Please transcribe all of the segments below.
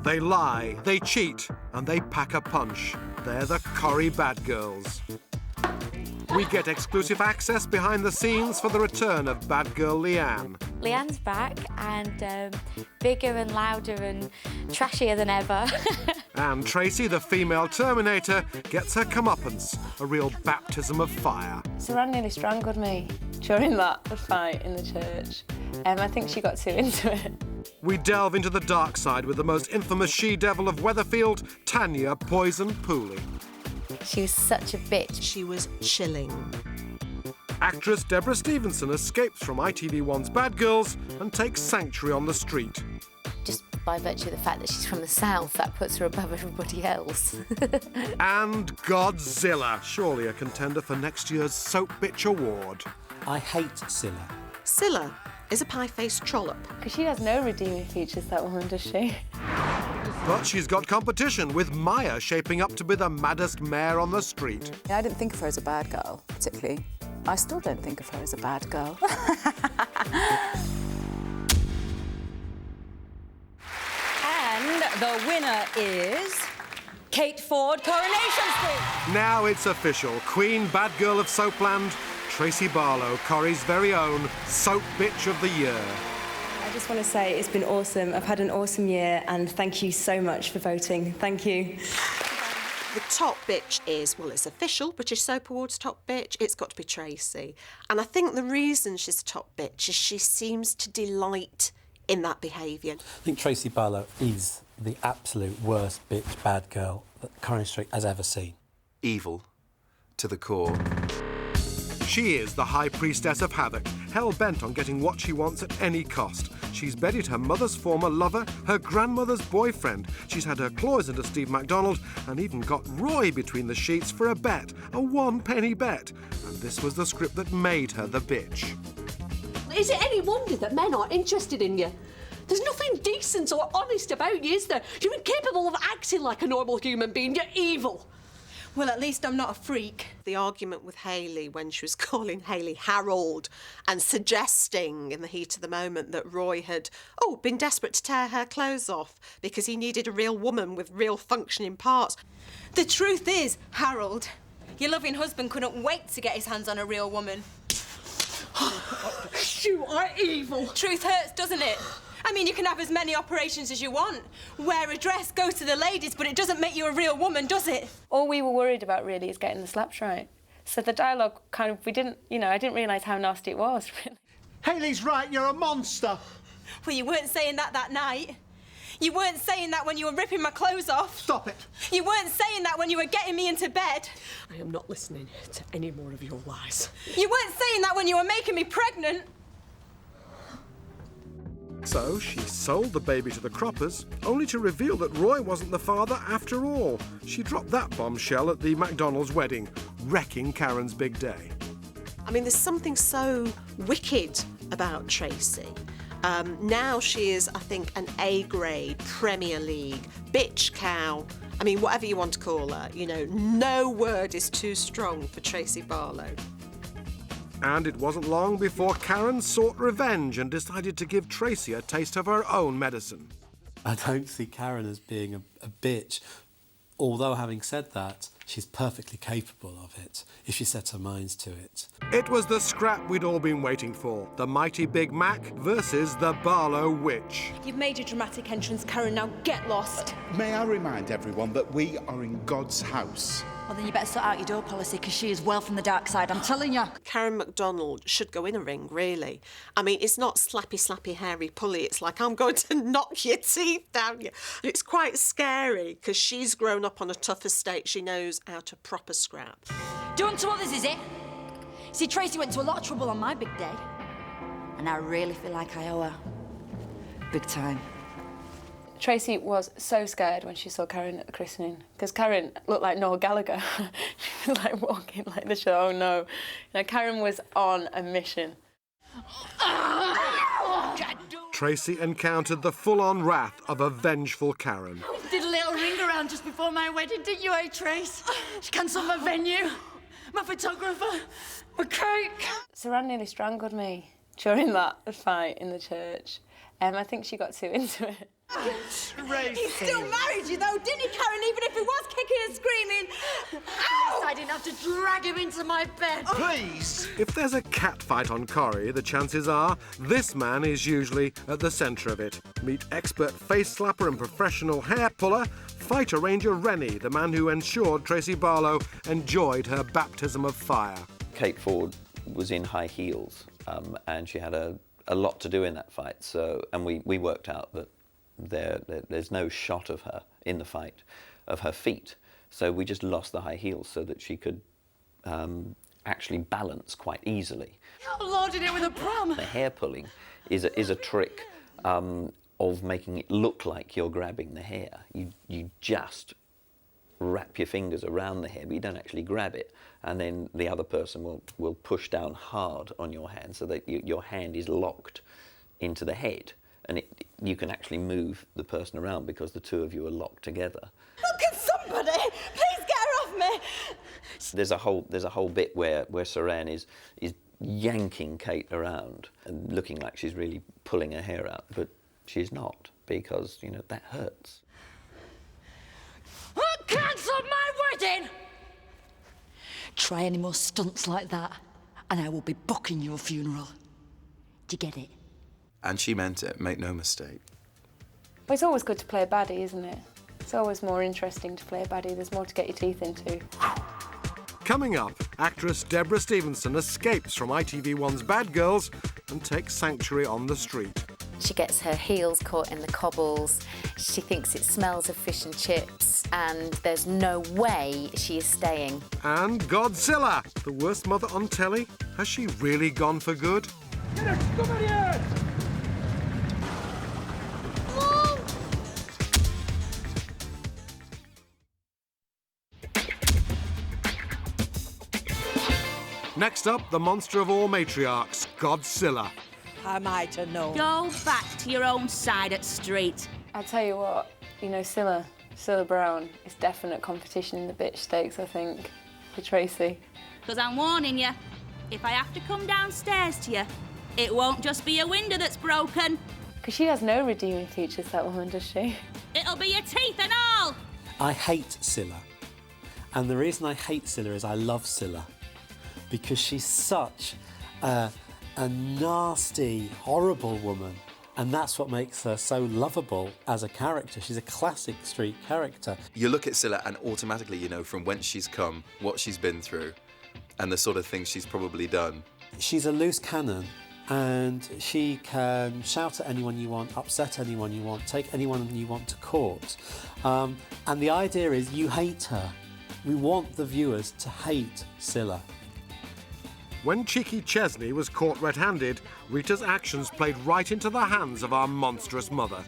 They lie, they cheat, and they pack a punch. They're the Corrie bad girls. We get exclusive access behind the scenes for the return of bad girl Leanne. Leanne's back and bigger and louder and trashier than ever. And Tracy, the female Terminator, gets her comeuppance, a real baptism of fire. Saran nearly strangled me during that fight in the church. I think she got too into it. We delve into the dark side with the most infamous she-devil of Weatherfield, Tanya Poison Pooley. She was such a bitch. She was chilling. Actress Deborah Stevenson escapes from ITV1's Bad Girls and takes sanctuary on the street. Just by virtue of the fact that she's from the South, that puts her above everybody else. And Godzilla, surely a contender for next year's Soap Bitch Award. I hate Scylla. Scylla is a pie-faced trollop. Because she has no redeeming features, that woman, does she? But she's got competition, with Maya shaping up to be the maddest mare on the street. I didn't think of her as a bad girl, particularly. I still don't think of her as a bad girl. And the winner is Kate Ford, Coronation Street. Now it's official. Queen Bad Girl of Soapland, Tracy Barlow, Corrie's very own Soap Bitch of the Year. I just want to say it's been awesome. I've had an awesome year and thank you so much for voting. Thank you. The top bitch is, well, it's official, British Soap Awards top bitch. It's got to be Tracy. And I think the reason she's the top bitch is she seems to delight in that behaviour. I think Tracy Barlow is the absolute worst bitch bad girl that Coronation Street has ever seen. Evil to the core. She is the High Priestess of Havoc, hell-bent on getting what she wants at any cost. She's bedied her mother's former lover, her grandmother's boyfriend. She's had her claws into Steve MacDonald and even got Roy between the sheets for a bet, a one-penny bet. And this was the script that made her the bitch. Is it any wonder that men aren't interested in you? There's nothing decent or honest about you, is there? You're incapable of acting like a normal human being. You're evil. Well, at least I'm not a freak. The argument with Hayley when she was calling Hayley Harold and suggesting in the heat of the moment that Roy had, been desperate to tear her clothes off because he needed a real woman with real functioning parts. The truth is, Harold, your loving husband couldn't wait to get his hands on a real woman. You are evil. Truth hurts, doesn't it? I mean, you can have as many operations as you want, wear a dress, go to the ladies, but it doesn't make you a real woman, does it? All we were worried about, really, is getting the slaps right. So the dialogue I didn't realise how nasty it was, really. Hayley's right, you're a monster. Well, you weren't saying that night. You weren't saying that when you were ripping my clothes off. Stop it. You weren't saying that when you were getting me into bed. I am not listening to any more of your lies. You weren't saying that when you were making me pregnant. So she sold the baby to the croppers, only to reveal that Roy wasn't the father after all. She dropped that bombshell at the McDonald's wedding, wrecking Karen's big day. I mean, there's something so wicked about Tracy. Now she is, I think, an A-grade Premier League bitch cow. I mean, whatever you want to call her, no word is too strong for Tracy Barlow. And it wasn't long before Karen sought revenge and decided to give Tracy a taste of her own medicine. I don't see Karen as being a bitch, although having said that, she's perfectly capable of it if she sets her mind to it. It was the scrap we'd all been waiting for. The mighty Big Mac versus the Barlow Witch. You've made your dramatic entrance, Karen, now get lost. May I remind everyone that we are in God's house? Well, then you better sort out your door policy, because she is well from the dark side, I'm telling you. Karen MacDonald should go in a ring, really. I mean, it's not slappy, hairy, pulley. It's like, I'm going to knock your teeth down you. And it's quite scary, because she's grown up on a tough estate. She knows how to proper scrap. Do unto others, is it? See, Tracy went to a lot of trouble on my big day. And I really feel like I owe her. Big time. Tracy was so scared when she saw Karen at the christening, because Karen looked like Noel Gallagher. She was like walking like the show, oh no. Karen was on a mission. Tracy encountered the full-on wrath of a vengeful Karen. Did a little ring around just before my wedding, didn't you, Trace? She cancelled my venue, my photographer, my cake. Saran nearly strangled me during that fight in the church. I think she got too into it. Tracy! He still married you, though, didn't he, Karen? Even if he was kicking and screaming. Ow! I didn't have to drag him into my bed. Please! If there's a cat fight on Corrie, the chances are this man is usually at the centre of it. Meet expert face slapper and professional hair puller, fight arranger Rennie, the man who ensured Tracy Barlow enjoyed her baptism of fire. Kate Ford was in high heels, and she had a lot to do in that fight. And we worked out that there's no shot of her in the fight of her feet. So we just lost the high heels so that she could actually balance quite easily. You loaded it with a pram. The hair pulling is a trick of making it look like you're grabbing the hair. You just wrap your fingers around the hair, but you don't actually grab it. And then the other person will push down hard on your hand so that your hand is locked into the head. And you can actually move the person around because the two of you are locked together. Look at somebody! Please get her off me! There's a whole bit where Saran is yanking Kate around and looking like she's really pulling her hair out, but she's not, because, you know, that hurts. Cancelled my wedding! Try any more stunts like that, and I will be booking your funeral. Do you get it? And she meant it, make no mistake. Well, it's always good to play a baddie, isn't it? It's always more interesting to play a baddie. There's more to get your teeth into. Coming up, actress Deborah Stevenson escapes from ITV1's Bad Girls and takes sanctuary on the street. She gets her heels caught in the cobbles. She thinks it smells of fish and chips, and there's no way she is staying. And Godzilla, the worst mother on telly. Has she really gone for good? Get her! Come on here! Next up, the monster of all matriarchs, Godzilla. How am I to know? Go back to your own side at street. I tell you what, you know, Scylla Brown is definite competition in the bitch stakes, I think, for Tracy. Because I'm warning you, if I have to come downstairs to you, it won't just be a window that's broken. Because she has no redeeming features, that woman, does she? It'll be your teeth and all. I hate Scylla. And the reason I hate Scylla is I love Scylla. Because she's such a nasty, horrible woman. And that's what makes her so lovable as a character. She's a classic street character. You look at Scylla and automatically you know from whence she's come, what she's been through, and the sort of things she's probably done. She's a loose cannon, and she can shout at anyone you want, upset anyone you want, take anyone you want to court. And the idea is you hate her. We want the viewers to hate Scylla. When cheeky Chesney was caught red-handed, Rita's actions played right into the hands of our monstrous mother.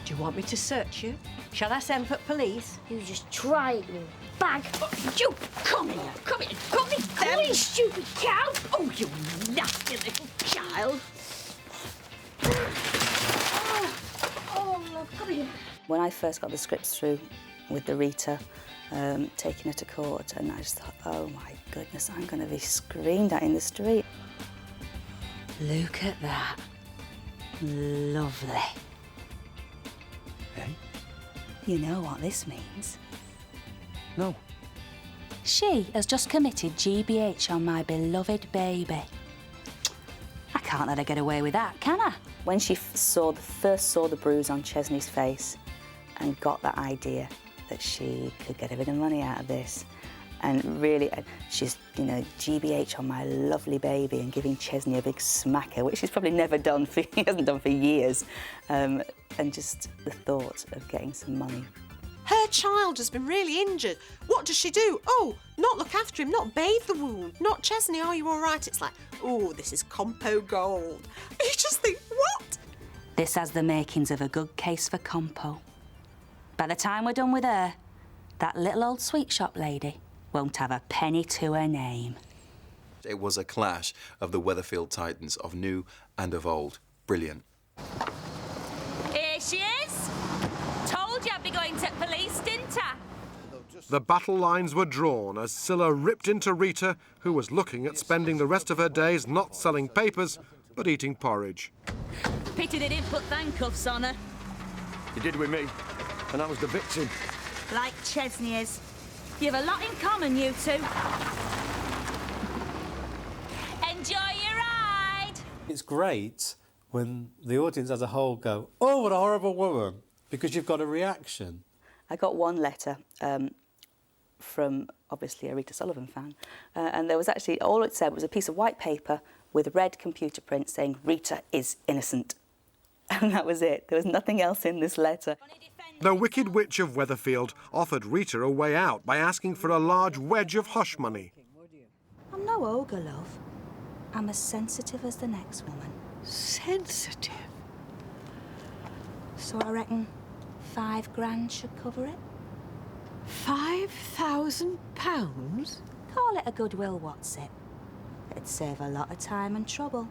Do you want me to search you? Shall I send for police? You just try it, you bag. You come here, come here, come here, Come here, stupid cow. Oh, you nasty little child. Oh, love, come here. When I first got the scripts through with the Rita, taking her to court, and I just thought, oh my goodness, I'm going to be screamed at in the street. Look at that. Lovely. Hey? You know what this means? No. She has just committed GBH on my beloved baby. I can't let her get away with that, can I? When she first saw the bruise on Chesney's face and got that idea that she could get a bit of money out of this, and really, she's, you know, GBH on my lovely baby and giving Chesney a big smacker, which he's probably never done, he hasn't done for years, and just the thought of getting some money. Her child has been really injured. What does she do? Oh, not look after him, not bathe the wound, not Chesney, are you all right? It's like, oh, this is compo gold. You just think, what? This has the makings of a good case for compo. By the time we're done with her, that little old sweet shop lady won't have a penny to her name. It was a clash of the Weatherfield Titans of new and of old. Brilliant. Here she is. Told you I'd be going to police, didn't I? The battle lines were drawn as Scylla ripped into Rita, who was looking at spending the rest of her days not selling papers, but eating porridge. Pity they didn't put handcuffs on her. You did with me, and I was the victim. Like Chesney is. You have a lot in common, you two. Enjoy your ride! It's great when the audience as a whole go, oh, what a horrible woman, because you've got a reaction. I got one letter from, obviously, a Rita Sullivan fan, and there was actually, all it said was a piece of white paper with red computer print saying, Rita is innocent. And that was it. There was nothing else in this letter. The Wicked Witch of Weatherfield offered Rita a way out by asking for a large wedge of hush money. I'm no ogre, love. I'm as sensitive as the next woman. Sensitive? So I reckon £5 should cover it. £5,000? Call it a goodwill, what's it? It'd save a lot of time and trouble.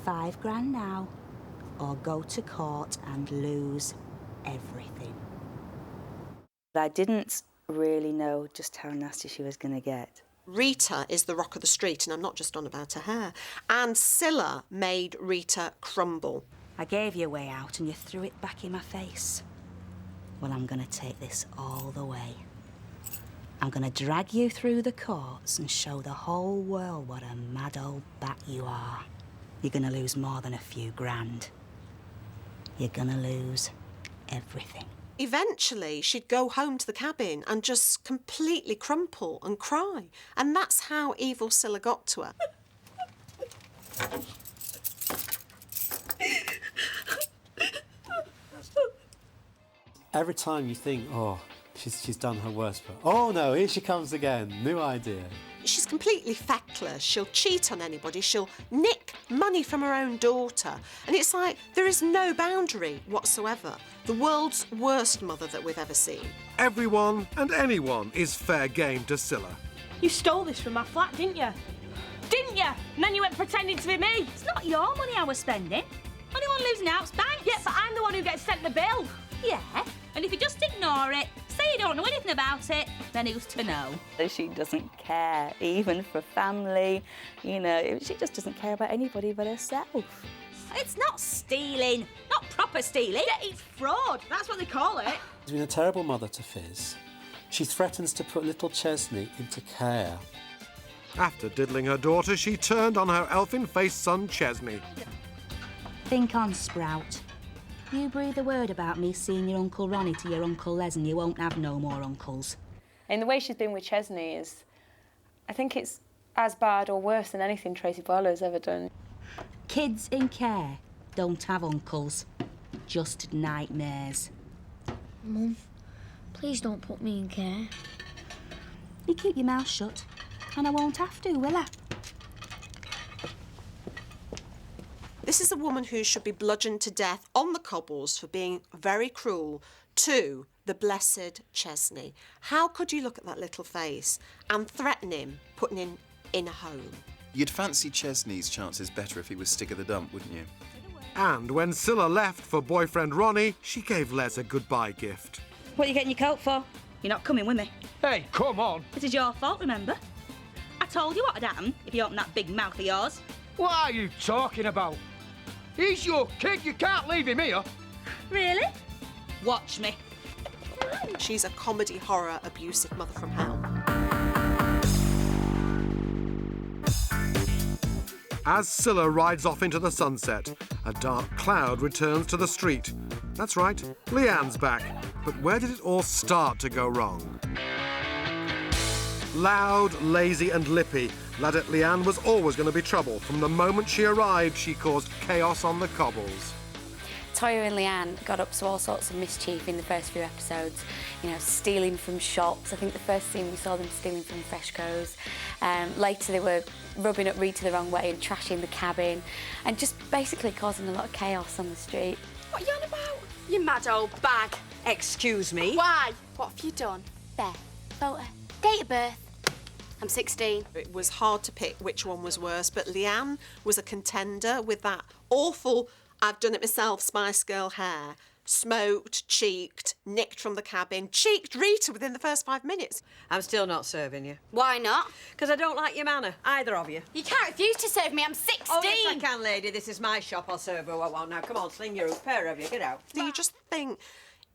£5 now, or go to court and lose everything. I didn't really know just how nasty she was going to get. Rita is the rock of the street, and I'm not just on about her hair. And Scylla made Rita crumble. I gave you a way out and you threw it back in my face. Well, I'm going to take this all the way. I'm going to drag you through the courts and show the whole world what a mad old bat you are. You're going to lose more than a few grand. You're going to lose everything. Eventually, she'd go home to the cabin and just completely crumple and cry. And that's how evil Scylla got to her. Every time you think, oh, she's done her worst, but oh no, here she comes again, new idea. She's completely feckless. She'll cheat on anybody. She'll nick money from her own daughter. And it's like there is no boundary whatsoever. The world's worst mother that we've ever seen. Everyone and anyone is fair game to Scylla. You stole this from my flat, didn't you? Didn't you? And then you went pretending to be me. It's not your money I was spending. Only one losing out's banks. Yeah, but I'm the one who gets sent the bill. Yeah, and if you just ignore it, say you don't know anything about it, then who's to know? She doesn't care, even for family. You know, she just doesn't care about anybody but herself. It's not stealing, not proper stealing. Yeah, it's fraud. That's what they call it. She's been a terrible mother to Fizz. She threatens to put little Chesney into care. After diddling her daughter, she turned on her elfin-faced son Chesney. Think on, Sprout. You breathe a word about me seeing your Uncle Ronnie to your Uncle Les and you won't have no more uncles. And the way she's been with Chesney is, I think it's as bad or worse than anything Tracy Barlow's ever done. Kids in care don't have uncles, just nightmares. Mum, please don't put me in care. You keep your mouth shut, and I won't have to, will I? This is a woman who should be bludgeoned to death on the cobbles for being very cruel to the blessed Chesney. How could you look at that little face and threaten him, putting him in a home? You'd fancy Chesney's chances better if he was stick of the dump, wouldn't you? And when Scylla left for boyfriend Ronnie, she gave Les a goodbye gift. What are you getting your coat for? You're not coming with me. Hey, come on. It is your fault, remember? I told you what would happen if you opened that big mouth of yours. What are you talking about? He's your kid. You can't leave him here. Really? Watch me. She's a comedy horror abusive mother from hell. As Scylla rides off into the sunset, a dark cloud returns to the street. That's right, Leanne's back. But where did it all start to go wrong? Loud, lazy and lippy, Ladette Leanne was always going to be trouble. From the moment she arrived, she caused chaos on the cobbles. Toya and Leanne got up to all sorts of mischief in the first few episodes. You know, stealing from shops. I think the first scene we saw them stealing from Freshco's. Later they were rubbing up Rita the wrong way and trashing the cabin and just basically causing a lot of chaos on the street. What are you on about? You mad old bag. Excuse me? Why? What have you done? There. Photo. Date of birth. I'm 16. It was hard to pick which one was worse, but Leanne was a contender with that awful, I've done it myself, Spice Girl hair. smoked, cheeked, nicked from the cabin, cheeked Rita within the first 5 minutes. I'm still not serving you. Why not? Because I don't like your manner, either of you. You can't refuse to serve me. I'm 16. Oh, yes, I can, lady. This is my shop. I'll serve her what I want. Now, come on, sling your hoop. Pair of you. Get out. Do you just think,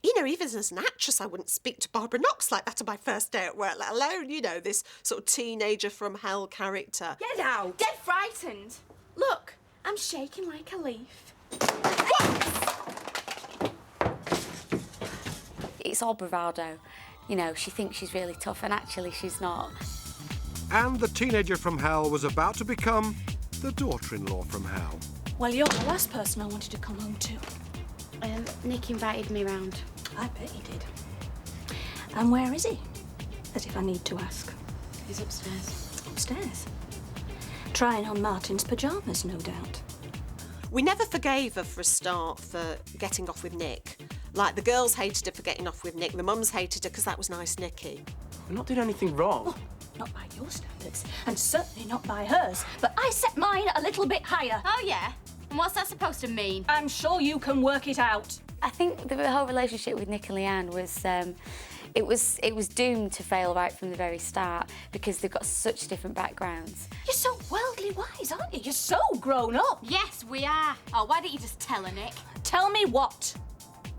you know, even as an actress, I wouldn't speak to Barbara Knox like that on my first day at work, let alone, you know, this sort of teenager from hell character. Get out. Dead frightened. Look, I'm shaking like a leaf. It's all bravado. You know, she thinks she's really tough and actually she's not. And the teenager from hell was about to become the daughter-in-law from hell. Well, you're the last person I wanted to come home to. Nick invited me round. I bet he did. And where is he? As if I need to ask. He's upstairs. Upstairs? Trying on Martin's pyjamas, no doubt. We never forgave her for a start for getting off with Nick. Like, the girls hated her for getting off with Nick, the mums hated her because that was nice Nicky. We're not doing anything wrong. Oh, not by your standards, and certainly not by hers. But I set mine a little bit higher. Oh, yeah? And what's that supposed to mean? I'm sure you can work it out. I think the whole relationship with Nick and Leanne was, it was doomed to fail right from the very start because they've got such different backgrounds. You're so worldly wise, aren't you? You're so grown up. Yes, we are. Oh, why don't you just tell her, Nick? Tell me what?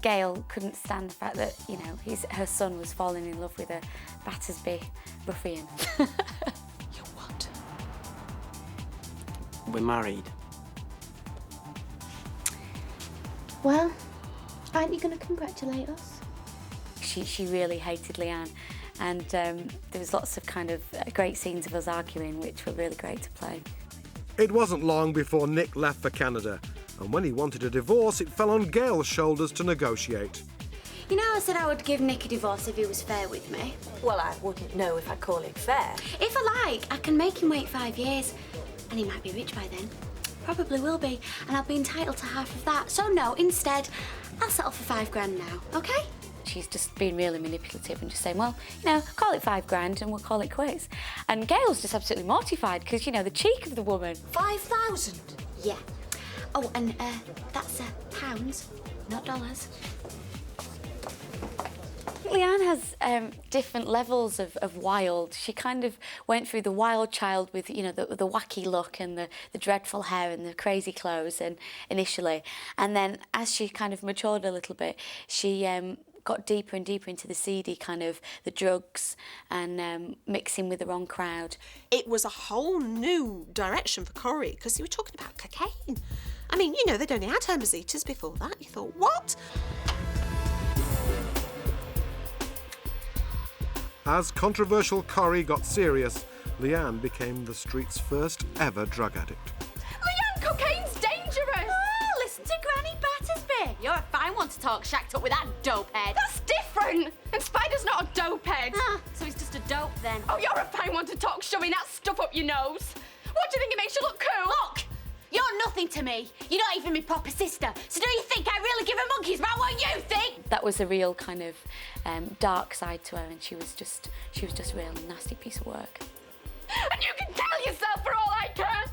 Gail couldn't stand the fact that, you know, her son was falling in love with a Battersby ruffian. You what? We're married. Well, aren't you going to congratulate us? She really hated Leanne, and there was lots of kind of great scenes of us arguing, which were really great to play. It wasn't long before Nick left for Canada, and when he wanted a divorce, it fell on Gail's shoulders to negotiate. You know, I said I would give Nick a divorce if he was fair with me. Well, I wouldn't know if I call it fair. If I like, I can make him wait 5 years, and he might be rich by then. Probably will be, and I'll be entitled to half of that. So no, instead, I'll settle for $5,000 now, okay? She's just being really manipulative and just saying, well, you know, call it $5,000 and we'll call it quits. And Gail's just absolutely mortified because, you know, the cheek of the woman. 5,000? Yeah. Oh, and that's pounds, not dollars. Leanne has different levels of wild. She kind of went through the wild child with, you know, the wacky look and the dreadful hair and the crazy clothes and initially. And then as she kind of matured a little bit, she got deeper and deeper into the seedy kind of the drugs and mixing with the wrong crowd. It was a whole new direction for Corrie because you were talking about cocaine. I mean, you know, they'd only had Hermes before that. You thought, what? As controversial Corrie got serious, Leanne became the street's first ever drug addict. Leanne, cocaine's dangerous! Oh, listen to Granny Battersby. You're a fine one to talk shacked up with that dope head. That's different! And Spider's not a dope head. Ah, so he's just a dope then. Oh, you're a fine one to talk shoving that stuff up your nose. What do you think it makes you look cool? Look! You're nothing to me. You're not even my proper sister. So do you think I really give a monkey's about what you think? That was a real kind of dark side to her, and she was just a real nasty piece of work. And you can kill yourself for all I care.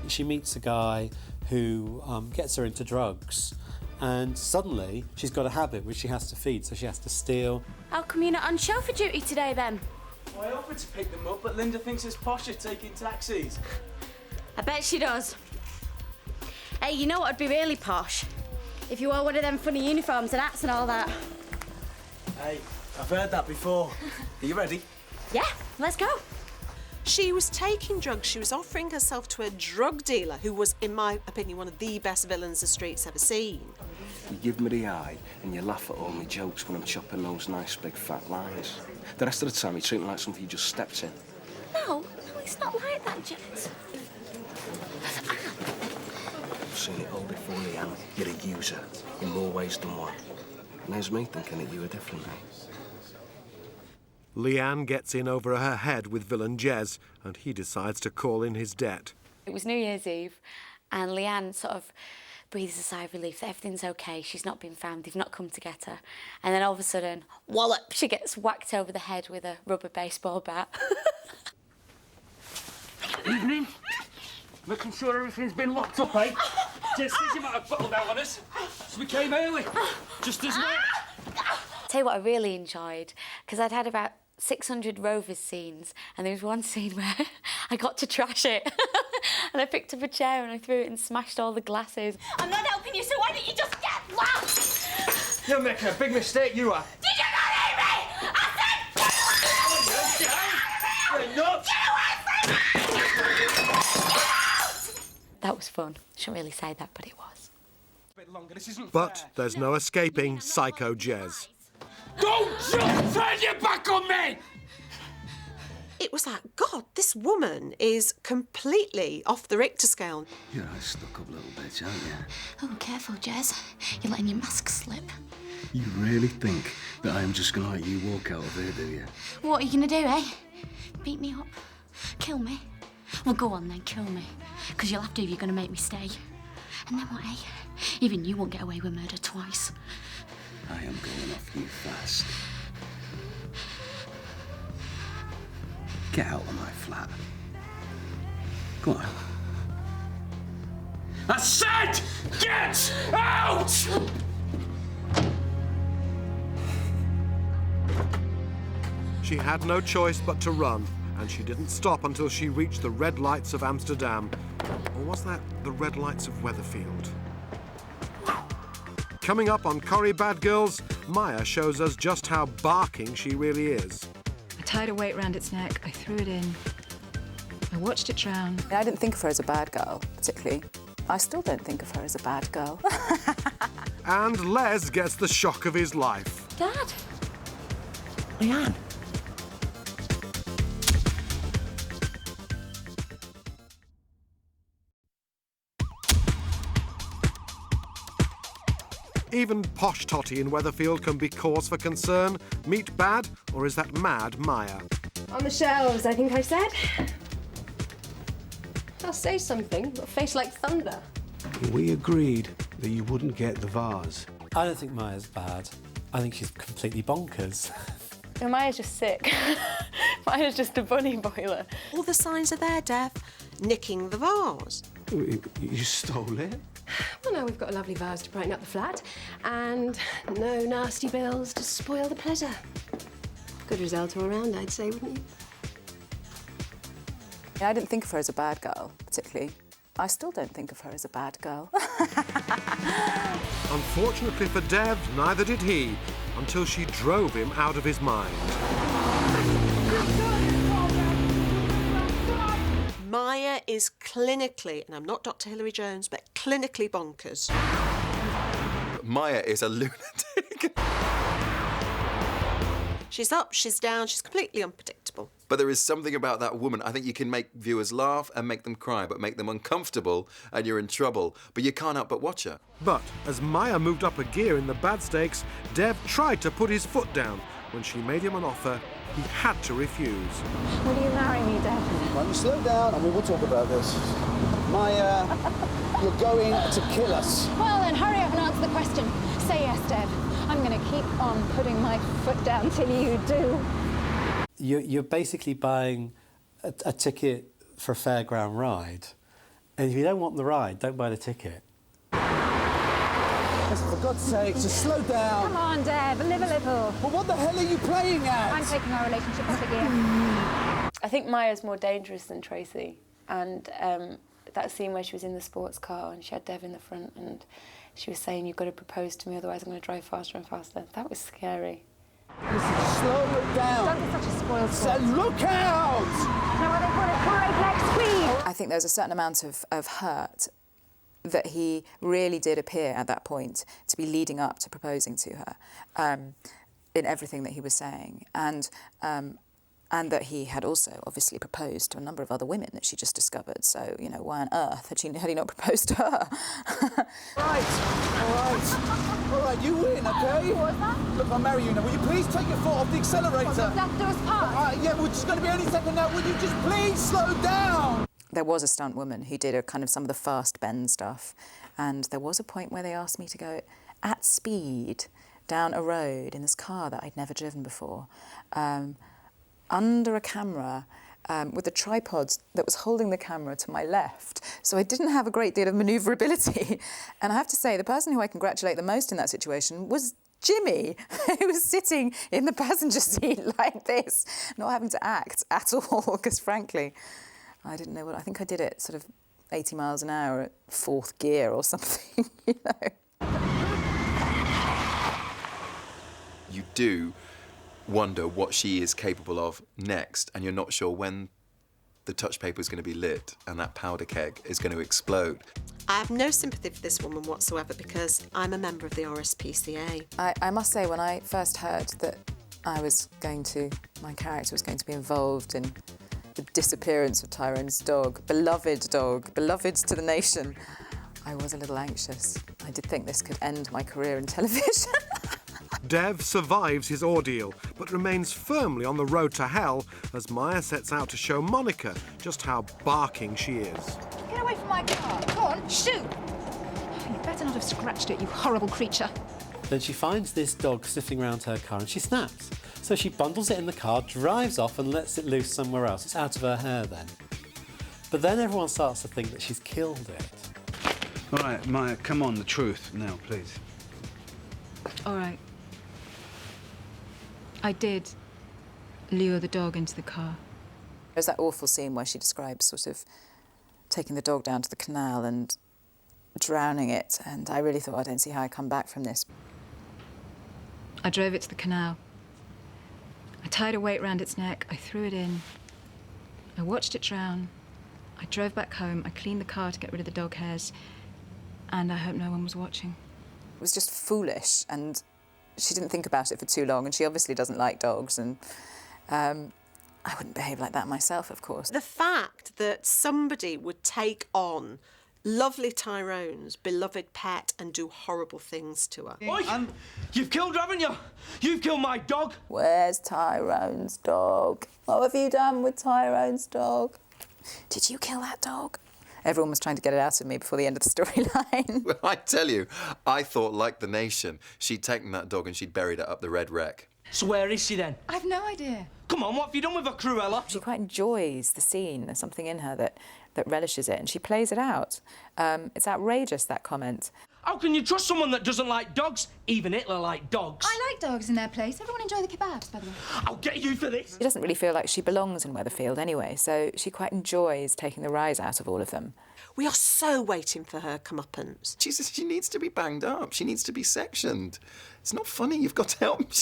She meets a guy who gets her into drugs, and suddenly she's got a habit which she has to feed, so she has to steal. How come you're not on chauffeur duty today then? Well, I offered to pick them up, but Linda thinks it's posher taking taxis. I bet she does. Hey, you know what would be really posh? If you wore one of them funny uniforms and hats and all that. Hey, I've heard that before. Are you ready? Yeah, let's go. She was taking drugs. She was offering herself to a drug dealer who was, in my opinion, one of the best villains the street's ever seen. You give me the eye and you laugh at all my jokes when I'm chopping those nice big fat lines. The rest of the time you treat me like something you just stepped in. No, it's not like that, Jet. I've seen it all before, Leanne. You're a user, in more ways than one. And there's me thinking that you were differently. Leanne gets in over her head with villain Jez, and he decides to call in his debt. It was New Year's Eve, and Leanne sort of breathes a sigh of relief that everything's okay, she's not been found, they've not come to get her. And then all of a sudden, wallop, she gets whacked over the head with a rubber baseball bat. Evening. Making sure everything's been locked up, eh? Jess says you might have bottled out on us, so we came early, just as well. Tell you what I really enjoyed, because I'd had about 600 Rovers scenes, and there was one scene where I got to trash it. And I picked up a chair and I threw it and smashed all the glasses. I'm not helping you, so why don't you just get lost? You're making a big mistake, you are. Did you not hear me? I said You're nuts! That was fun. Shouldn't really say that, but it was. But there's no escaping Psycho Jez. Don't just turn your back on me! It was like, God, this woman is completely off the Richter scale. You're a stuck-up little bitch, aren't you? Oh, careful, Jez. You're letting your mask slip. You really think that I am just gonna let you walk out of here, do you? What are you gonna do, eh? Beat me up? Kill me? Well, go on then, kill me. Because you'll have to if you're gonna make me stay. And then what, eh? Even you won't get away with murder twice. I am going off you fast. Get out of my flat. Go on. I said, get out! She had no choice but to run, and she didn't stop until she reached the red lights of Amsterdam. Or was that the red lights of Weatherfield? Coming up on Corrie Bad Girls, Maya shows us just how barking she really is. I tied a weight round its neck, I threw it in, I watched it drown. I didn't think of her as a bad girl, particularly. I still don't think of her as a bad girl. And Les gets the shock of his life. Dad? Leanne. Even posh Totty in Weatherfield can be cause for concern. Meet Bad, or is that mad Maya? On the shelves, I think I said. I'll say something. Got a face like thunder. We agreed that you wouldn't get the vase. I don't think Maya's bad. I think she's completely bonkers. No, Maya's just sick. Maya's just a bunny boiler. All the signs are there, Dev. Nicking the vase. You stole it? Well, now we've got a lovely vase to brighten up the flat, and no nasty bills to spoil the pleasure. Good result all round, I'd say, wouldn't you? I didn't think of her as a bad girl, particularly. I still don't think of her as a bad girl. Unfortunately for Dev, neither did he, until she drove him out of his mind. Maya is clinically, and I'm not Dr. Hilary Jones, but clinically bonkers. Maya is a lunatic. She's up, she's down, she's completely unpredictable. But there is something about that woman. I think you can make viewers laugh and make them cry, but make them uncomfortable and you're in trouble. But you can't help but watch her. But as Maya moved up a gear in the bad stakes, Dev tried to put his foot down. When she made him an offer, he had to refuse. Will you marry me, Dev? Right, you slow down and we will talk about this. Maya, you're going to kill us. Well, then hurry up and answer the question. Say yes, Dev. I'm going to keep on putting my foot down till you do. You're basically buying a ticket for a fairground ride. And if you don't want the ride, don't buy the ticket. Listen, for God's sake, just slow down. Come on, Dev, live a little. Well, what the hell are you playing at? I'm taking our relationship up a gear. I think Maya's more dangerous than Tracy. And that scene where she was in the sports car and she had Dev in the front and she was saying, you've got to propose to me, otherwise I'm going to drive faster and faster. That was scary. Listen, slow it down. Don't be such a spoiled So look out! Now what they call it, great leg squeeze. I think there was a certain amount of hurt that he really did appear at that point to be leading up to proposing to her in everything that he was saying. And that he had also obviously proposed to a number of other women that she just discovered. So, you know, why on earth had he not proposed to her? All right, you win, okay? What was that? Look, I'll marry you now. Will you please take your foot off the accelerator? Well, left door's part. Yeah, we're just going to be any second now. Will you just please slow down? There was a stunt woman who did some of the fast bend stuff. And there was a point where they asked me to go at speed down a road in this car that I'd never driven before. Under a camera with the tripod that was holding the camera to my left. So I didn't have a great deal of manoeuvrability. And I have to say, the person who I congratulate the most in that situation was Jimmy, who was sitting in the passenger seat like this, not having to act at all, because frankly, I didn't know what... I think I did it sort of 80 miles an hour at 4th gear or something, you know. You do wonder what she is capable of next, and you're not sure when the touch paper is going to be lit and that powder keg is going to explode. I have no sympathy for this woman whatsoever because I'm a member of the RSPCA. I must say, when I first heard that my character was going to be involved in the disappearance of Tyrone's dog, beloved to the nation, I was a little anxious. I did think this could end my career in television. Dev survives his ordeal, but remains firmly on the road to hell as Maya sets out to show Monica just how barking she is. Get away from my car. Go on, shoot! You better not have scratched it, you horrible creature. Then she finds this dog sniffing around her car and she snaps. So she bundles it in the car, drives off and lets it loose somewhere else. It's out of her hair then. But then everyone starts to think that she's killed it. All right, Maya, come on, the truth now, please. All right. I did lure the dog into the car. There's that awful scene where she describes sort of taking the dog down to the canal and drowning it, and I really thought, I don't see how I come back from this. I drove it to the canal. I tied a weight round its neck, I threw it in. I watched it drown. I drove back home, I cleaned the car to get rid of the dog hairs, and I hope no one was watching. It was just foolish, and she didn't think about it for too long, and she obviously doesn't like dogs, and I wouldn't behave like that myself, of course. The fact that somebody would take on lovely Tyrone's beloved pet and do horrible things to her. Oi! You've killed her, haven't you? You've killed my dog. Where's Tyrone's dog? What have you done with Tyrone's dog? Did you kill that dog? Everyone was trying to get it out of me before the end of the storyline. Well, I tell you, I thought, like the nation, she'd taken that dog and she'd buried it up the Red Wreck. So where is she then? I've no idea. Come on, what have you done with her, Cruella? She quite enjoys the scene. There's something in her that relishes it, and she plays it out. It's outrageous, that comment. How can you trust someone that doesn't like dogs? Even Hitler liked dogs. I like dogs in their place. Everyone enjoy the kebabs, by the way. I'll get you for this. She doesn't really feel like she belongs in Weatherfield anyway, so she quite enjoys taking the rise out of all of them. We are so waiting for her comeuppance. She needs to be banged up. She needs to be sectioned. It's not funny. You've got to help.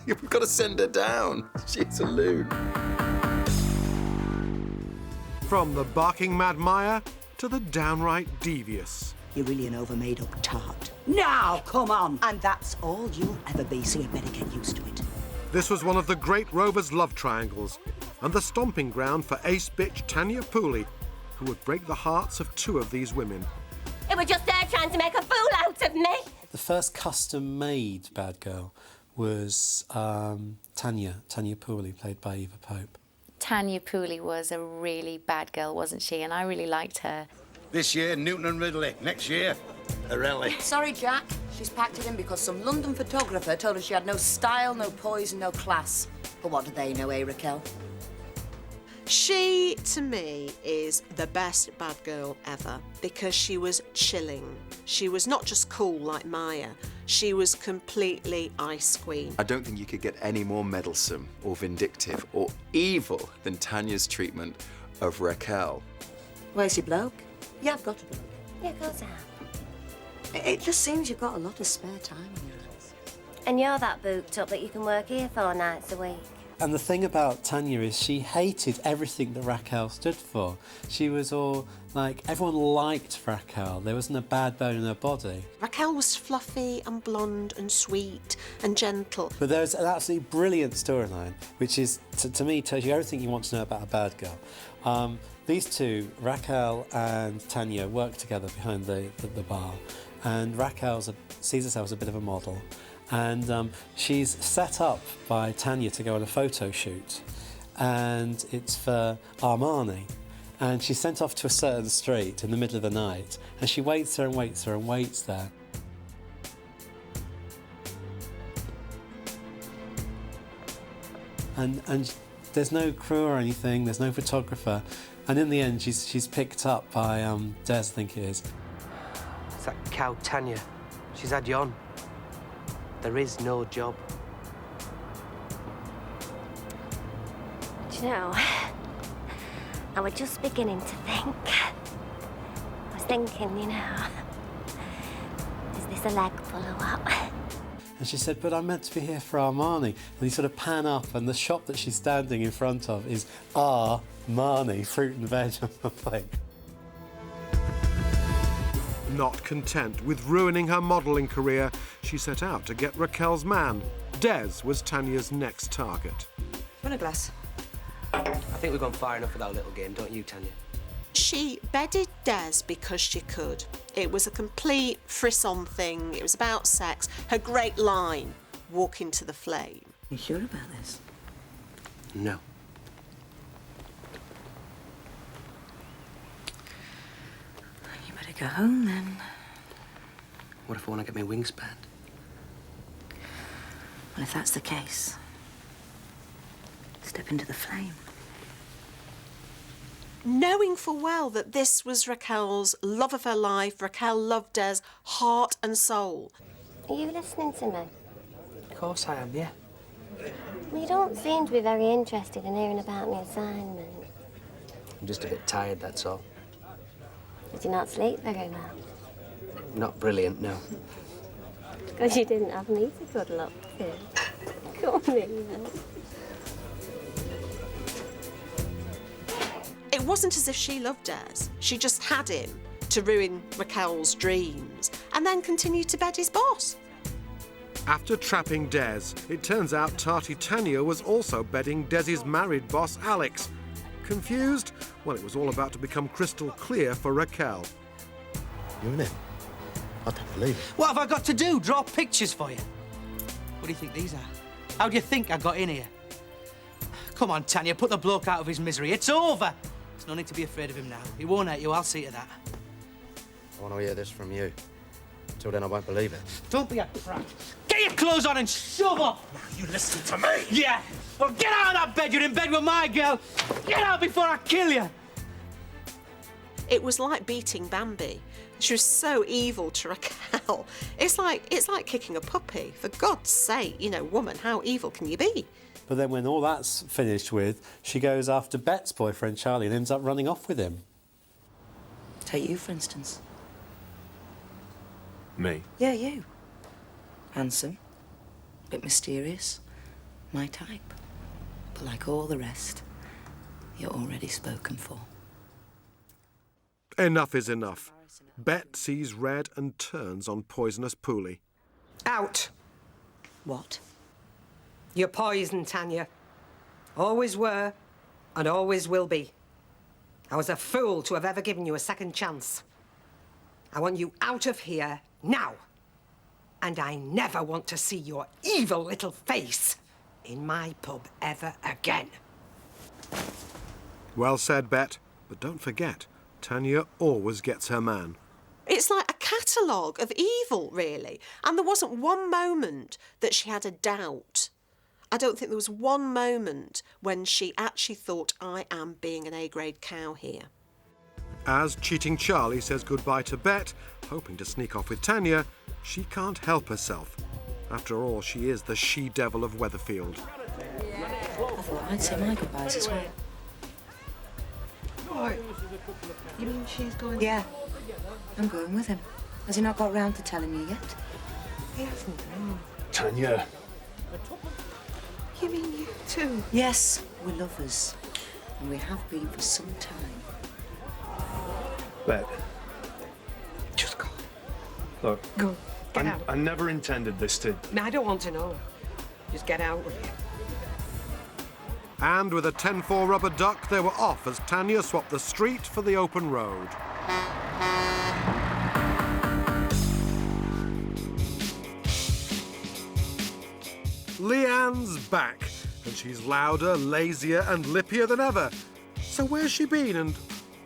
You've got to send her down. She's a loon. From the barking Mad Maya to the downright devious. You're really an over-made-up tart. Now, come on! And that's all you'll ever be, so you better get used to it. This was one of the great Rovers' love triangles, and the stomping ground for ace bitch Tanya Pooley, who would break the hearts of two of these women. It was just there trying to make a fool out of me. The first custom-made bad girl was Tanya Pooley, played by Eva Pope. Tanya Pooley was a really bad girl, wasn't she? And I really liked her. This year, Newton and Ridley. Next year, Arelli. Sorry, Jack. She's packed it in because some London photographer told her she had no style, no poise and no class. But what do they know, eh, Raquel? She, to me, is the best bad girl ever because she was chilling. She was not just cool like Maya, she was completely ice queen. I don't think you could get any more meddlesome or vindictive or evil than Tanya's treatment of Raquel. Where's your bloke? Yeah, I've got a bloke. Yeah, of course I have. It just seems you've got a lot of spare time on your hands. And you're that booked up that you can work here 4 nights a week. And the thing about Tanya is she hated everything that Raquel stood for. She was all like, everyone liked Raquel. There wasn't a bad bone in her body. Raquel was fluffy and blonde and sweet and gentle. But there's an absolutely brilliant storyline, which is, to me, tells you everything you want to know about a bad girl. These two, Raquel and Tanya, work together behind the bar. And Raquel sees herself as a bit of a model. And she's set up by Tanya to go on a photo shoot, and it's for Armani. And she's sent off to a certain street in the middle of the night, and she waits there and waits there and waits there. And there's no crew or anything, there's no photographer, And in the end, she's picked up by Des, I think it is. It's that cow Tanya. She's had you on. There is no job. Do you know, I was just beginning to think. I was thinking, you know, is this a leg pull or what? And she said, but I'm meant to be here for Armani. And you sort of pan up, and the shop that she's standing in front of is Armani, fruit and veg on the plate. Not content with ruining her modelling career, she set out to get Raquel's man. Des was Tanya's next target. Want a glass? I think we've gone far enough with our little game, don't you, Tanya? She bedded Des because she could. It was a complete frisson thing. It was about sex. Her great line, walk into the flame. You sure about this? No. You better go home then. What if I want to get my wings banned? Well, if that's the case, step into the flame. Knowing full well that this was Raquel's love of her life, Raquel loved Des, heart and soul. Are you listening to me? Of course I am, yeah. Well, you don't seem to be very interested in hearing about my assignment. I'm just a bit tired, that's all. Did you not sleep very well? Not brilliant, no. Because you didn't have me to cuddle up to. Come in. It wasn't as if she loved Des. She just had him to ruin Raquel's dreams and then continued to bed his boss. After trapping Des, it turns out Tarty Tanya was also bedding Des's married boss, Alex. Confused? Well, it was all about to become crystal clear for Raquel. You and him? I don't believe it. What have I got to do? Draw pictures for you? What do you think these are? How do you think I got in here? Come on, Tanya, put the bloke out of his misery. It's over. There's no need to be afraid of him now. He won't hurt you, I'll see to that. I want to hear this from you. Till then, I won't believe it. Don't be a prat. Get your clothes on and shove off! Now, you listen to me! Yeah! Well, get out of that bed. You're in bed with my girl. Get out before I kill you! It was like beating Bambi. She was so evil to Raquel. It's like kicking a puppy. For God's sake, you know, woman, how evil can you be? But then when all that's finished with, she goes after Bet's boyfriend, Charlie, and ends up running off with him. Take you, for instance. Me? Yeah, you. Handsome, bit mysterious, my type. But like all the rest, you're already spoken for. Enough is enough. Bet sees red and turns on poisonous Pooley. Out. What? You're poison, Tanya. Always were, and always will be. I was a fool to have ever given you a second chance. I want you out of here now. And I never want to see your evil little face in my pub ever again. Well said, Bet. But don't forget, Tanya always gets her man. It's like a catalogue of evil, really. And there wasn't one moment that she had a doubt. I don't think there was one moment when she actually thought, I am being an A-grade cow here. As cheating Charlie says goodbye to Bet, hoping to sneak off with Tanya, she can't help herself. After all, she is the she-devil of Weatherfield. I thought I'd say my goodbyes as well. What? You mean she's going? Yeah, I'm going with him. Has he not got round to telling you yet? He hasn't, no. Tanya. You mean you too? Yes, we're lovers. And we have been for some time. Bet. Just go. Look. Go. Get out. I never intended this to... No, I don't want to know. Just get out with you. And with a 10-4 rubber duck, they were off as Tanya swapped the street for the open road. Leanne's back, and she's louder, lazier and lippier than ever. So where's she been, and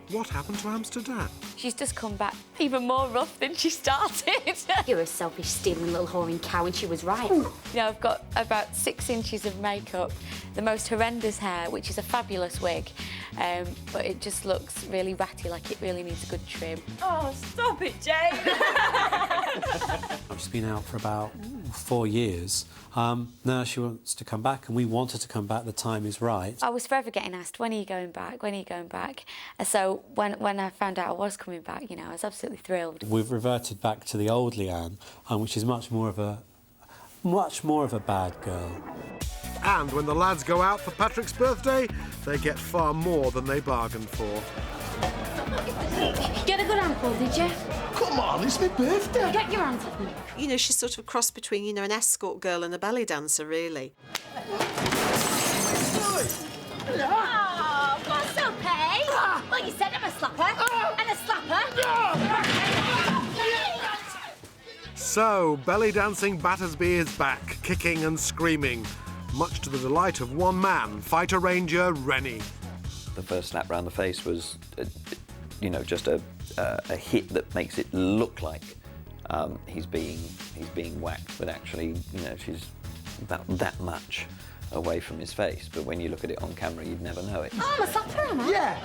what happened to Amsterdam? She's just come back even more rough than she started. You're a selfish, stealing little whoring cow, and she was right. Yeah, I've got about 6 inches of makeup, the most horrendous hair, which is a fabulous wig, but it just looks really ratty, like it really needs a good trim. Oh, stop it, Jane! She's been out for about 4 years. Now she wants to come back, and we want her to come back. The time is right. I was forever getting asked, when are you going back? When are you going back? And so when I found out I was coming back, you know, I was absolutely thrilled. We've reverted back to the old Leanne, which is much more of a bad girl. And when the lads go out for Patrick's birthday, they get far more than they bargained for. Get a good handful, did you? Come on, it's my birthday. Get your hands off me. You know, she's sort of a cross between, you know, an escort girl and a belly dancer, really. Oh, what's up, hey? Well, you said I'm a slapper. And a slapper. So, belly dancing Battersby is back, kicking and screaming, much to the delight of one man, fighter ranger Rennie. The first slap round the face was, you know, just a hit that makes it look like he's being whacked, but actually, you know, she's about that much away from his face. But when you look at it on camera, you'd never know it. Oh, I'm a slapper, am I? Yeah.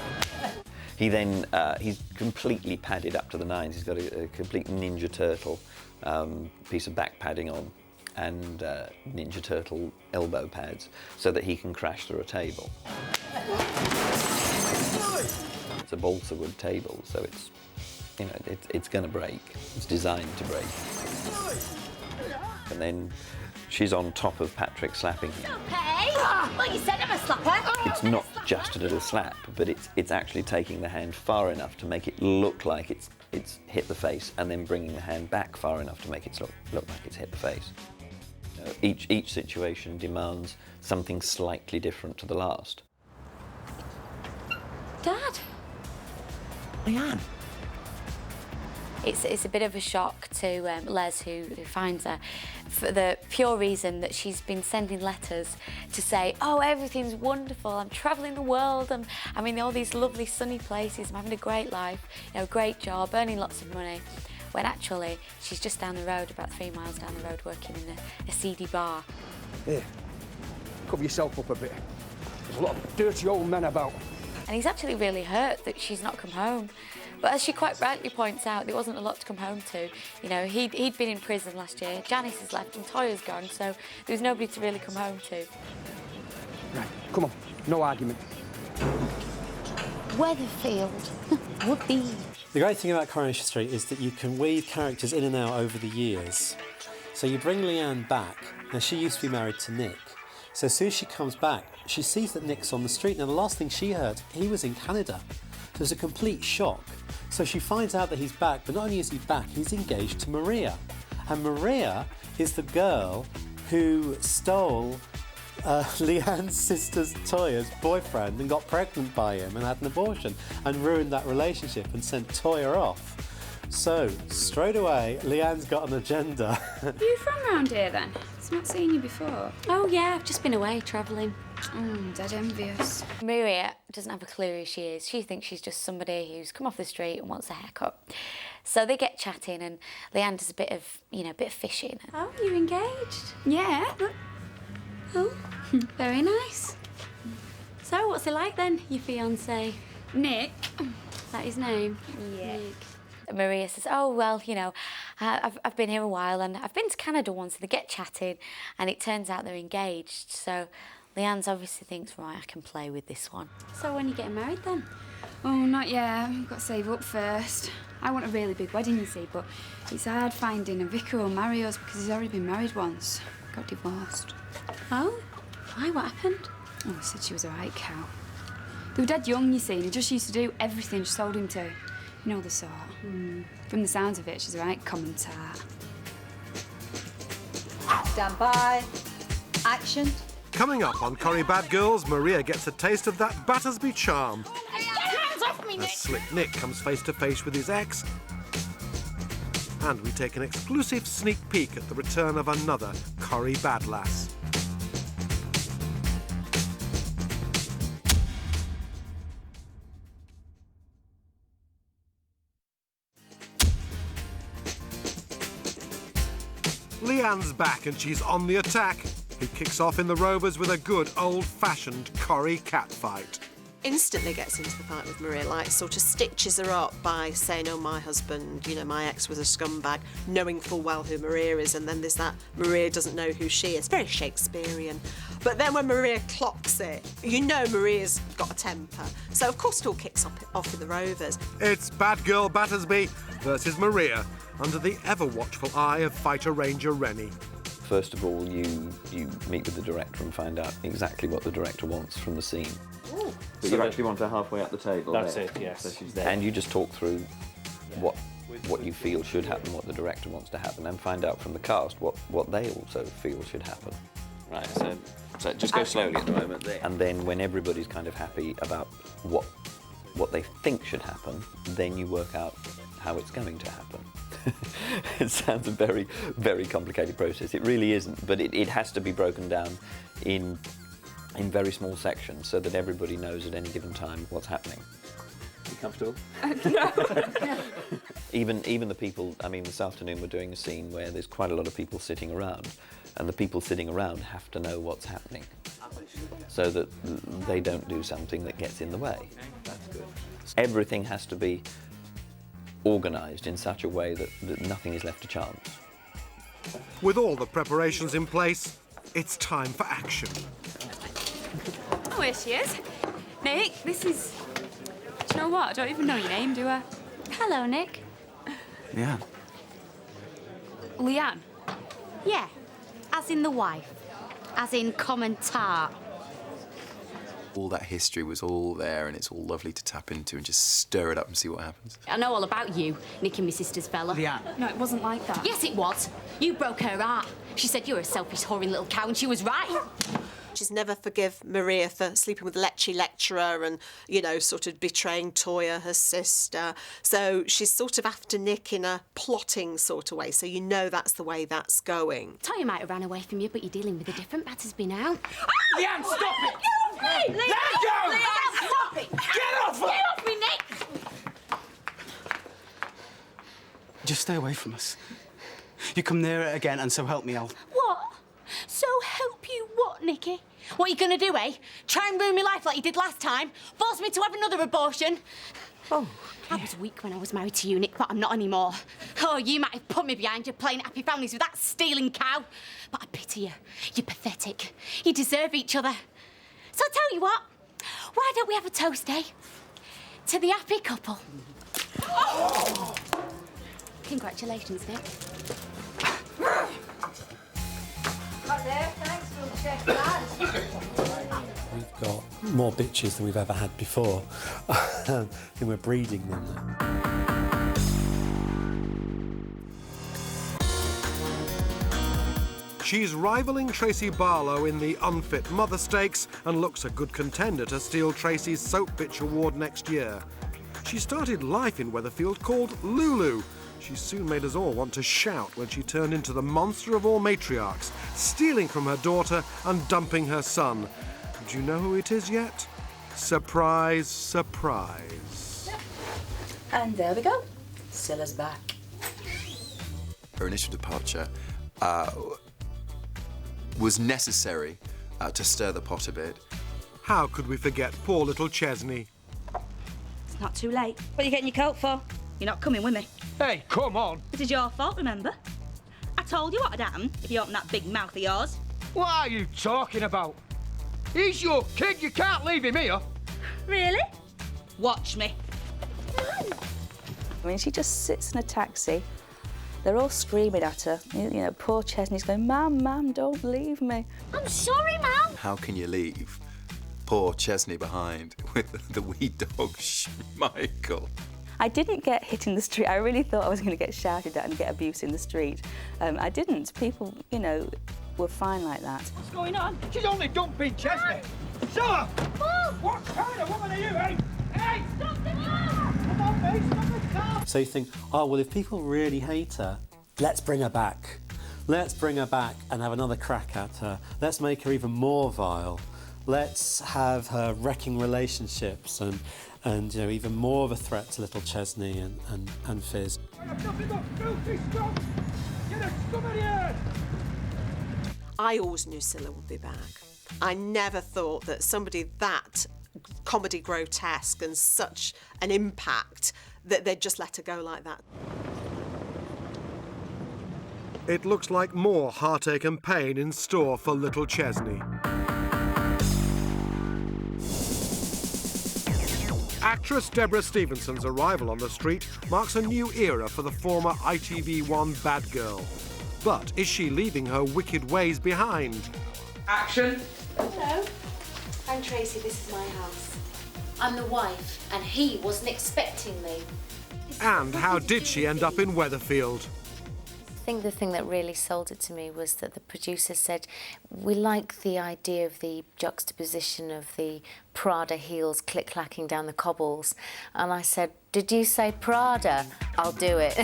He then, he's completely padded up to the nines. He's got a complete Ninja Turtle piece of back padding on and Ninja Turtle elbow pads so that he can crash through a table. It's a balsa wood table, so it's, you know, it's going to break. It's designed to break. And then she's on top of Patrick slapping him. Hey! Well, you said I'm a slapper. It's not just a little slap, but it's actually taking the hand far enough to make it look like it's hit the face, and then bringing the hand back far enough to make it look like it's hit the face. Each situation demands something slightly different to the last. Dad? Leanne. It's a bit of a shock to Les, who finds her, for the pure reason that she's been sending letters to say, oh, everything's wonderful, I'm travelling the world, I'm in all these lovely sunny places, I'm having a great life, you know, great job, earning lots of money, when actually she's just down the road, about 3 miles down the road, working in a seedy bar. Here, cover yourself up a bit. There's a lot of dirty old men about. And he's actually really hurt that she's not come home. But as she quite rightly points out, there wasn't a lot to come home to. You know, he'd been in prison last year, Janice has left and Toya's gone, so there was nobody to really come home to. Right, come on, no argument. Weatherfield would be. The great thing about Coronation Street is that you can weave characters in and out over the years. So you bring Leanne back. Now, she used to be married to Nick. So as soon as she comes back, she sees that Nick's on the street. Now, the last thing she heard, he was in Canada. So it's a complete shock. So she finds out that he's back, but not only is he back, he's engaged to Maria. And Maria is the girl who stole Leanne's sister's Toya's boyfriend and got pregnant by him and had an abortion and ruined that relationship and sent Toya off. So, straight away, Leanne's got an agenda. Are you from around here then? I've not seen you before. Oh yeah, I've just been away travelling. Dead envious. Maria doesn't have a clue who she is. She thinks she's just somebody who's come off the street and wants a haircut. So they get chatting and Leanne does a bit of fishing. Oh, you're engaged? Yeah. Oh, very nice. So what's it like then, your fiancé? Nick. Is that his name? Yeah. Nick. Maria says, oh, well, you know, I've been here a while and I've been to Canada once, and they get chatting and it turns out they're engaged. So Leanne's obviously thinks, right, I can play with this one. So when are you getting married then? Oh, not yet. I've got to save up first. I want a really big wedding, you see, but it's hard finding a vicar who'll marry us because he's already been married once. Got divorced. Oh? Why? What happened? Oh, he said she was a right cow. They were dead young, you see, and he just used to do everything she sold him to. You know the sort. From the sounds of it, she's a right common tart. Stand by. Action. Coming up on Corrie Bad Girls, Maria gets a taste of that Battersby charm. Get hands off me, As Nick! Slick Nick comes face to face with his ex. And we take an exclusive sneak peek at the return of another Corrie Bad Lass. Leanne's back and she's on the attack. It kicks off in the Rovers with a good old-fashioned Corrie catfight. instantly gets into the fight with Maria, like sort of stitches her up by saying, oh, my husband, you know, my ex was a scumbag, knowing full well who Maria is, and then there's that Maria doesn't know who she is. Very Shakespearean. But then when Maria clocks it, you know Maria's got a temper. So, of course, it all kicks off with the Rovers. It's Bad Girl Battersby versus Maria, under the ever-watchful eye of fighter ranger Rennie. First of all, you meet with the director and find out exactly what the director wants from the scene. Ooh. So you actually want her halfway up the table. That's there. it, yes. So she's there. And you just talk through what you feel should happen, what the director wants to happen, and find out from the cast what they also feel should happen. Right, so just go slowly at the moment there. And then when everybody's kind of happy about what they think should happen, then you work out how it's going to happen. It sounds a very, very complicated process. It really isn't, but it has to be broken down in very small sections so that everybody knows at any given time what's happening. You comfortable? Even the people, I mean, this afternoon we're doing a scene where there's quite a lot of people sitting around, and the people sitting around have to know what's happening so that they don't do something that gets in the way. That's good. Everything has to be organised in such a way that nothing is left to chance. With all the preparations in place, it's time for action. Oh, here she is. Nick, this is... Do you know what? I don't even know your name, do I? Hello, Nick. Yeah. Leanne? Yeah, as in the wife. As in common tart. All that history was all there, and it's all lovely to tap into and just stir it up and see what happens. I know all about you, nicking my sister's fella. Leanne. No, it wasn't like that. Yes, it was. You broke her heart. She said you're a selfish, whoring little cow, and she was right. She's never forgive Maria for sleeping with the Lecce lecturer and, you know, sort of betraying Toya, her sister. So she's sort of after Nick in a plotting sort of way, so you know that's the way that's going. Toya might have ran away from you, but you're dealing with a different Battersby now. Leanne, stop it! Get off me! Let go! Leanne, stop it! Get off her! Get off me, Nick! Just stay away from us. You come near it again, and so help me, I'll... What? So help you what, Nicky? What are you going to do, eh? Try and ruin my life like you did last time? Force me to have another abortion? Oh, I was weak when I was married to you, Nick, but I'm not anymore. Oh, you might have put me behind you playing happy families with that stealing cow. But I pity you. You're pathetic. You deserve each other. So I tell you what, why don't we have a toast, eh? To the happy couple. Oh! Congratulations, Nick. We've got more bitches than we've ever had before. And we're breeding them now. She's rivaling Tracy Barlow in the Unfit Mother Stakes and looks a good contender to steal Tracy's Soap Bitch Award next year. She started life in Weatherfield called Lulu. She soon made us all want to shout when she turned into the monster of all matriarchs, stealing from her daughter and dumping her son. Do you know who it is yet? Surprise, surprise. And there we go. Scylla's back. Her initial departure was necessary to stir the pot a bit. How could we forget poor little Chesney? It's not too late. What are you getting your coat for? You're not coming with me. Hey, come on. It is your fault, remember? I told you what had happened if you opened that big mouth of yours. What are you talking about? He's your kid. You can't leave him here. Really? Watch me. I mean, she just sits in a taxi. They're all screaming at her. You know, poor Chesney's going, Mum, Mum, don't leave me. I'm sorry, Mum. How can you leave poor Chesney behind with the wee dog, Michael? I didn't get hit in the street. I really thought I was going to get shouted at and get abuse in the street. I didn't. People, you know, were fine like that. What's going on? She's only dumping Chesney. Scylla! What kind of woman are you, eh? Hey! Stop the car! Come on, mate, stop the car! So you think, oh, well, if people really hate her, let's bring her back. Let's bring her back and have another crack at her. Let's make her even more vile. Let's have her wrecking relationships and you know, even more of a threat to little Chesney and Fizz. I always knew Scylla would be back. I never thought that somebody that comedy grotesque and such an impact that they'd just let her go like that. It looks like more heartache and pain in store for little Chesney. Actress Deborah Stevenson's arrival on the street marks a new era for the former ITV1 bad girl. But is she leaving her wicked ways behind? Action. Hello. I'm Tracy, this is my house. I'm the wife, and he wasn't expecting me. And how did she end up in Weatherfield? I think the thing that really sold it to me was that the producer said, we like the idea of the juxtaposition of the Prada heels click-clacking down the cobbles. And I said, did you say Prada? I'll do it.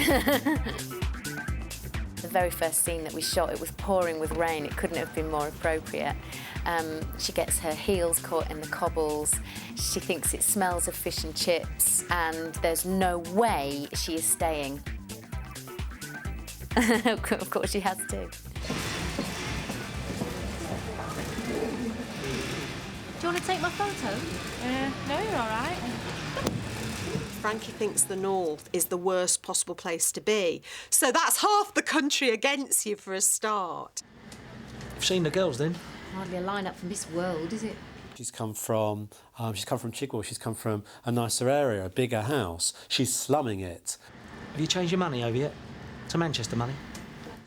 The very first scene that we shot, it was pouring with rain. It couldn't have been more appropriate. She gets her heels caught in the cobbles. She thinks it smells of fish and chips, and there's no way she is staying. Of course she has to. Do you want to take my photo? No, you're all right. Frankie thinks the North is the worst possible place to be. So that's half the country against you for a start. I've seen the girls then. Hardly a line-up from this world, is it? She's come from Chigwell. She's come from a nicer area, a bigger house. She's slumming it. Have you changed your money over yet? To Manchester money?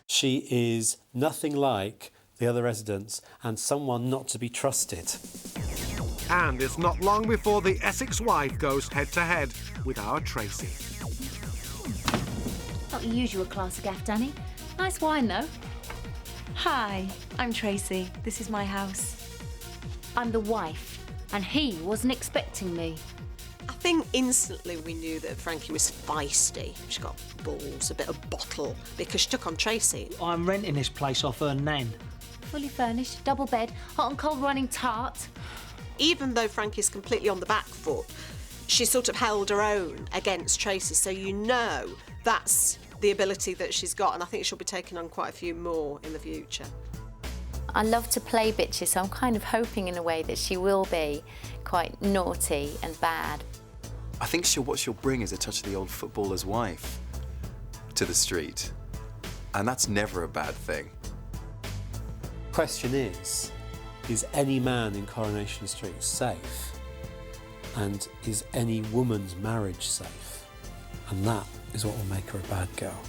She is nothing like the other residents and someone not to be trusted. And it's not long before the Essex wife goes head-to-head with our Tracy. Not your usual class of gaff, Danny. Nice wine, though. Hi, I'm Tracy. This is my house. I'm the wife, and he wasn't expecting me. I think instantly we knew that Frankie was feisty. She got balls, a bit of bottle, because she took on Tracy. I'm renting this place off her nan. Fully furnished, double bed, hot and cold running tart. Even though Frankie's completely on the back foot, she sort of held her own against Tracy, so you know that's the ability that she's got, and I think she'll be taking on quite a few more in the future. I love to play bitches, so I'm kind of hoping in a way that she will be quite naughty and bad. I think what she'll bring is a touch of the old footballer's wife to the street. And that's never a bad thing. Question is any man in Coronation Street safe? And is any woman's marriage safe? And that is what will make her a bad girl.